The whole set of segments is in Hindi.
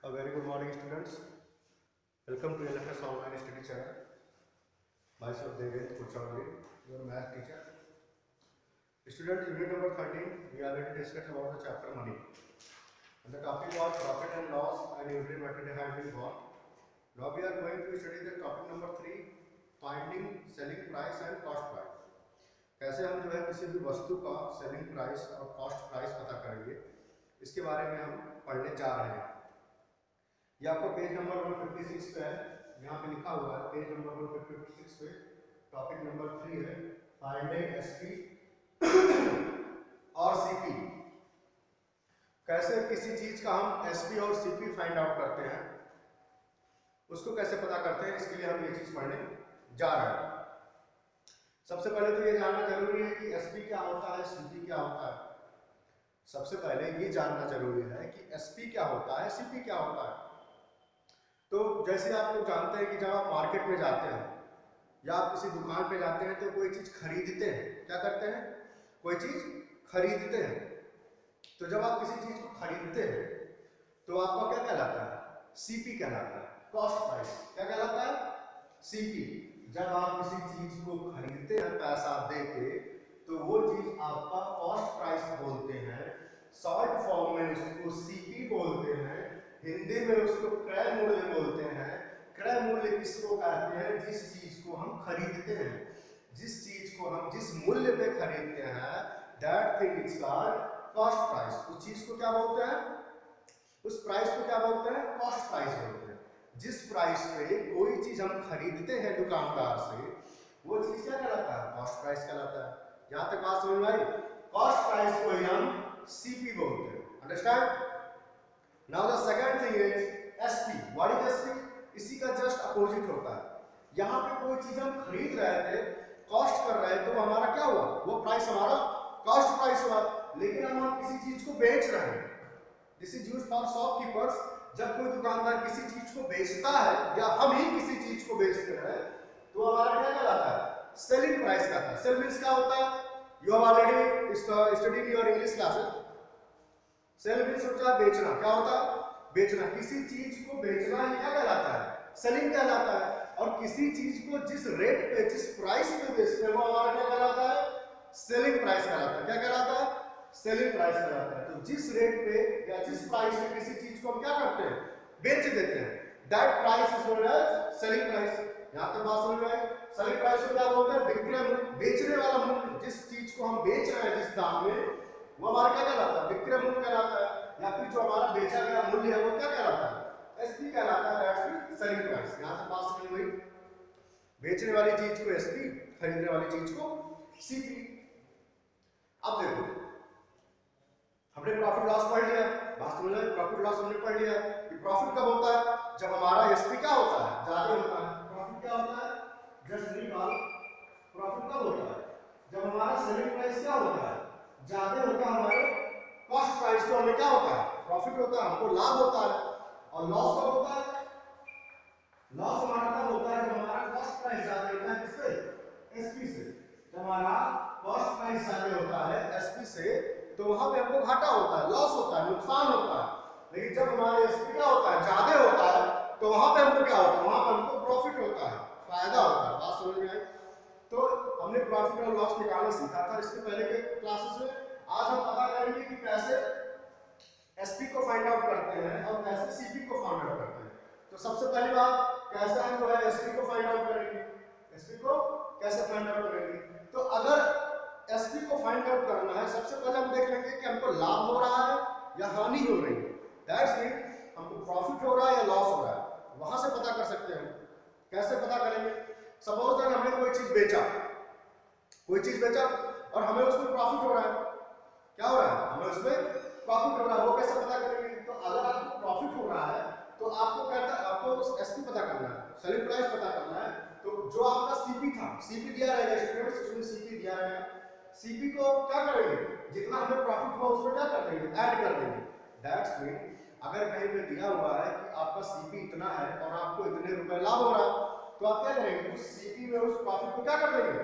A very good morning, students. Welcome to LFS Online Study Channel. Myself Devendra Kuchaudhary, your math teacher. Student, unit number 13, we already discussed about the chapter money. And the topic was profit and loss and every method has been gone. Now we are going to study the topic number 3, finding selling price and cost price. कैसे हम जो है किसी भी वस्तु का सेलिंग प्राइस और कॉस्ट प्राइस पता करेंगे, इसके बारे में हम पढ़ने जा रहे हैं। ये आपको पेज नंबर 156 पे है, यहाँ पे लिखा हुआ है पेज नंबर 156 पे टॉपिक नंबर 3 है फाइंडिंग एसपी और सीपी। कैसे किसी चीज का हम एसपी और सीपी फाइंड आउट करते हैं, उसको कैसे पता करते हैं, इसके लिए हम ये चीज पढ़ने जा रहे हैं। सबसे पहले तो ये जानना जरूरी है कि एसपी क्या होता है, सीपी क्या होता है। सबसे पहले ये जानना जरूरी है कि एसपी क्या होता है, सीपी क्या होता है। तो जैसे आप लोग जानते हैं कि जब आप मार्केट में जाते हैं या आप किसी दुकान पे जाते हैं तो कोई चीज खरीदते हैं, क्या करते हैं, कोई चीज खरीदते हैं। तो जब आप किसी चीज को खरीदते हैं तो आपका क्या कहलाता है, सीपी कहलाता है, कॉस्ट प्राइस। क्या कहलाता है, सीपी। जब आप किसी चीज को खरीदते हैं पैसा देके तो वो चीज आपका कॉस्ट प्राइस बोलते हैं, शॉर्ट फॉर्म में उसको सीपी बोलते हैं, हिंदी में उसको क्रय मूल्य बोलते हैं। क्रय मूल्य किसको कहते हैं, जिस चीज को हम खरीदते हैं, जिस चीज को हम जिस मूल्य पे खरीदते हैं, that thing is called cost price. उस चीज को क्या बोलते हैं, उस प्राइस को क्या बोलते हैं, कॉस्ट प्राइस बोलते हैं। जिस प्राइस पे कोई चीज हम खरीदते हैं दुकानदार से, वो चीज क्या कहलाता है, कॉस्ट प्राइस कहलाता है। यहां तक बात समझ में आई। कॉस्ट प्राइस को ही हम सीपी बोलते हैं। Understand. Now the second thing is SP. What is SP? इसी का जस्ट अपोजिट होता है। यहां पे कोई चीज हम खरीद रहे थे, कॉस्ट कर रहे हैं, तो हमारा क्या हुआ, वो प्राइस हमारा कॉस्ट प्राइस हुआ। लेकिन हम किसी चीज को बेच रहे हैं, this is used for shopkeepers. जब कोई दुकानदार किसी चीज को बेचता है या हम ही किसी चीज को बेचते हैं तो हमारा क्या कहलाता है, सेलिंग प्राइस कहलाता है। सेल मींस क्या होता है, you have already studied your English classes. Sell means होता है बेचना। क्या होता है, बेचना। किसी चीज को बेचना ही क्या कहलाता है, सेलिंग कहलाता है। और किसी चीज को जिस रेट पे, जिस प्राइस पे बेचते हैं वो हमारा क्या कहलाता है, सेलिंग प्राइस कहलाता है। क्या कहलाता है, सेलिंग प्राइस कहलाता है। तो जिस रेट पे या जिस प्राइस पे किसी चीज को हम क्या करते हैं, बेच देते हैं, that price is known as selling price. यहां तक बात समझ में आई। सेलिंग प्राइस को क्या बोलते हैं, विक्रय मूल्य, बेचने वाला मूल्य। जिस चीज को हम बेच रहे हैं जिस दाम में, वो हमारा क्या कहलाता है, विक्रय मूल्य कहलाता है। या फिर जो हमारा बेचा गया मूल्य है वो क्या कहलाता है, एसपी कहलाता है, दैट्स सेलिंग प्राइस। यहां तक बात समझ में आई। बेचने वाली चीज को एसपी, खरीदने वाली चीज को सीपी। अब देखो, हमने प्रॉफिट लॉस पढ़ लिया, बात समझ में, प्रॉफिट लॉस हमने पढ़ लिया कि प्रॉफिट कब होता है, जब हमारा एसपी क्या होता है, ज्यादा होता है। प्रॉफिट क्या होता है, जस्ट रिकॉल, प्रॉफिट कब होता है, जब हमारा सेलिंग प्राइस क्या होता है, ज्यादा होता है हमारे कॉस्ट प्राइस। तो हमें क्या होता है, प्रॉफिट होता है, हमको लाभ होता है। और लॉस कब होता है, लॉस हमारा तब होता है जब हमारा कॉस्ट प्राइस ज्यादा होता है, किससे, एसपी से। जब हमारा कॉस्ट प्राइस ज्यादा होता है एसपी से, तो वहां पे हमको घाटा होता है, लॉस होता है, नुकसान होता है। लेकिन जब हमारे एसपी क्या होता है, ज्यादा होता है, तो वहां पे हमको क्या होता है, वहां पे हमको प्रॉफिट होता है, फायदा होता है। बात समझ में आई। तो हमने प्रॉफिट और लॉस निकालना सीखा था इसके पहले के क्लासेस में। आज हम पता करेंगे कि कैसे एसपी को फाइंड आउट करते हैं और कैसे सीपी को फाइंड आउट करते हैं। तो सबसे पहली बात, कैसे हम जो है एसपी को फाइंड आउट करेंगे, एसपी को कैसे फाइंड आउट करेंगे। तो अगर एसपी को फाइंड आउट करना है, सबसे पहले हम देख लेंगे कि हमको लाभ हो रहा है या हानि हो रही है। दैट्स इट, हमको प्रॉफिट हो रहा है या लॉस हो रहा है, वहां से पता कर सकते हैं। कैसे पता करेंगे, सपोज दैट हमने कोई चीज बेचा, कोई चीज बेचा और हमें उसमें प्रॉफिट हो रहा है। क्या हो रहा है, हमें उसमें प्रॉफिट हो रहा है। वो कैसे पता करेंगे, तो अगर आपको प्रॉफिट हो रहा है तो आपको कहता है, आपको एसपी पता करना है, सेलिंग प्राइस पता करना है। तो जो आपका सीपी था, सीपी दिया रहेगा स्टूडेंट्स, उसमें सीपी दिया रहेगा। सीपी को क्या करेंगे, जितना हमें प्रॉफिट हुआ उसमें क्या कर देंगे, ऐड कर देंगे। दैट्स मीन अगर कहीं पे दिया हुआ है कि आपका सीपी इतना है और आपको इतने रुपए लाभ हो रहा है, तो आप क्या करेंगे, उस सीपी में उस प्रॉफिट को क्या कर देंगे,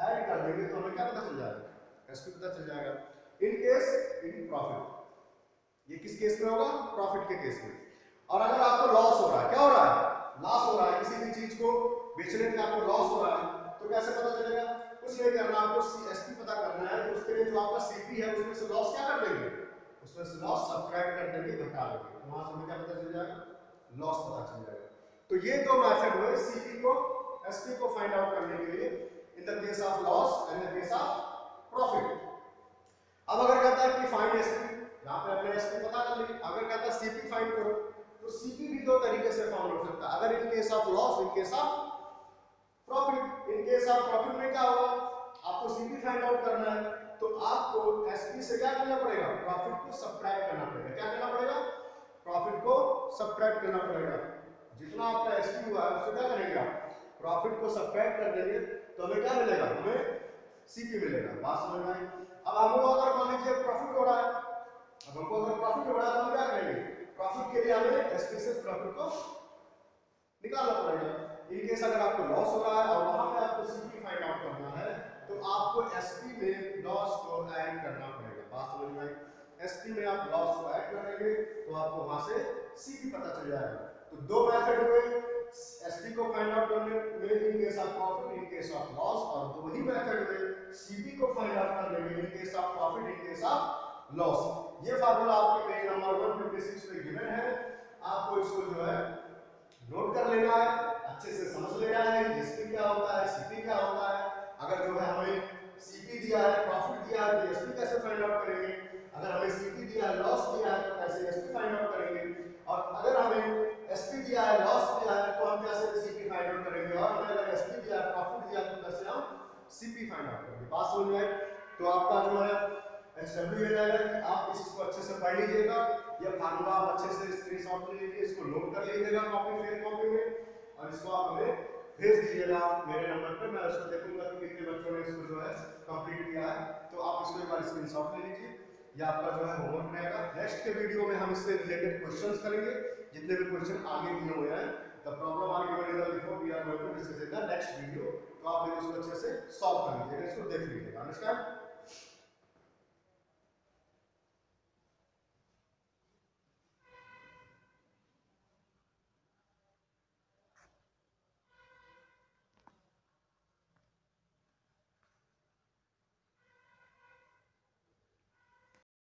ऐड कर देंगे। तो हमें क्या पता चल जाएगा, एसपी पता चल जाएगा। इन केस इन प्रॉफिट, ये किस केस में होगा, प्रॉफिट के केस में। और अगर आपको लॉस हो रहा है, क्या हो रहा है, लॉस हो रहा है, किसी भी चीज को बेचने में आपको लॉस हो रहा है, तो कैसे पता चलेगा, कुछ नहीं करना, आपको एसपी पता करना है। तो उसके लिए जो आपका सीपी है उसमें से लॉस क्या कर देंगे, उसमें से लॉस सब्ट्रैक्ट कर देंगे, घटा देंगे, तो वहां से हमें क्या पता चल जाएगा, लॉस पता चल जाएगा। तो ये दो मेथड हुए सीपी को एसपी को फाइंड आउट करने के लिए in the case of loss and the case of profit. अब अगर कहता है कि फाइंड एसपी, यहां पे अपने एसपी पता कर ली, अगर कहता है सीपी फाइंड करो, तो सीपी भी दो तरीके से फाउंड हो सकता है। अगर in case of loss, in case of profit. In case of profit में क्या होगा, आपको सीपी फाइंड आउट करना है, तो आपको एसपी से क्या करना पड़ेगा, प्रॉफिट को सब्ट्रैक्ट करना पड़ेगा। क्या करना पड़ेगा, प्रॉफिट को सब्ट्रैक्ट करना पड़ेगा। जितना आपका एसपी हुआ है उससे क्या करेंगे आप, प्रॉफिट को सब्ट्रैक्ट कर देंगे, तो हमें क्या मिलेगा, हमें सीपी मिलेगा। बात समझ में आई। अब हमको अगर मान लीजिए प्रॉफिट हो रहा है, अब हमको अगर प्रॉफिट हो रहा है तो हम क्या करेंगे, प्रॉफिट के लिए हमें एसपी से प्रॉफिट को निकालना पड़ेगा। इन केस अगर आपको लॉस हो रहा है और वहां पे आपको सीपी फाइंड आउट करना है, तो आपको एसपी में लॉस को ऐड करना पड़ेगा। बात समझ में आई। एसपी में आप लॉस को ऐड करेंगे तो आपको वहां से सीपी पता चल जाएगा। तो दो मेथड हुए एसपी को फाइंड आउट करने में, in case of profit, in case of loss, और दो ही मेथड हुए सीपी को फाइंड आउट करने में, in case of profit, in case of loss. ये फार्मूला आपके पेज नंबर 156 पे गिवन है, आपको इसको जो है नोट कर लेना है, अच्छे से समझ लेना है एसपी क्या होता है, सीपी क्या होता है। अगर जो है हमें सीपी दिया है, प्रॉफिट दिया है, तो एसपी कैसे फाइंड आउट करेंगे, अगर हमें सीपी दिया है, लॉस दिया है, तो कैसे एसपी फाइंड आउट करेंगे, और अगर हमें एसपी दिया है, लॉस दिया है, तो हम कैसे सीपी फाइंड आउट करेंगे, और हमें अगर एसपी दिया है, प्रॉफिट दिया है, तो कैसे हम सीपी फाइंड आउट करेंगे। बात समझ में आई। तो आपका जो है एचडब्ल्यू ये रहेगा कि आप इसको अच्छे से पढ़ लीजिएगा, ये फार्मूला आप अच्छे से स्क्रीनशॉट ले लीजिए, इसको नोट कर लीजिएगा कॉपी फेयर कॉपी में, और इसको आप हमें भेज दीजिएगा मेरे नंबर पे। मैं उसको देखूंगा कि कितने बच्चों ने इसको जो है कंप्लीट किया है, तो आप इसको एक बार स्क्रीनशॉट ले लीजिए, ये आपका जो है होमवर्क रहेगा। नेक्स्ट के वीडियो में हम इससे रिलेटेड क्वेश्चंस करेंगे, जितने भी क्वेश्चन आगे दिए हुए हैं, the problem are given in the before we are going to discuss in the next video, तो आप इसको अच्छे से सॉल्व कर लीजिएगा, इसको देख लीजिएगा। अंडरस्टैंड।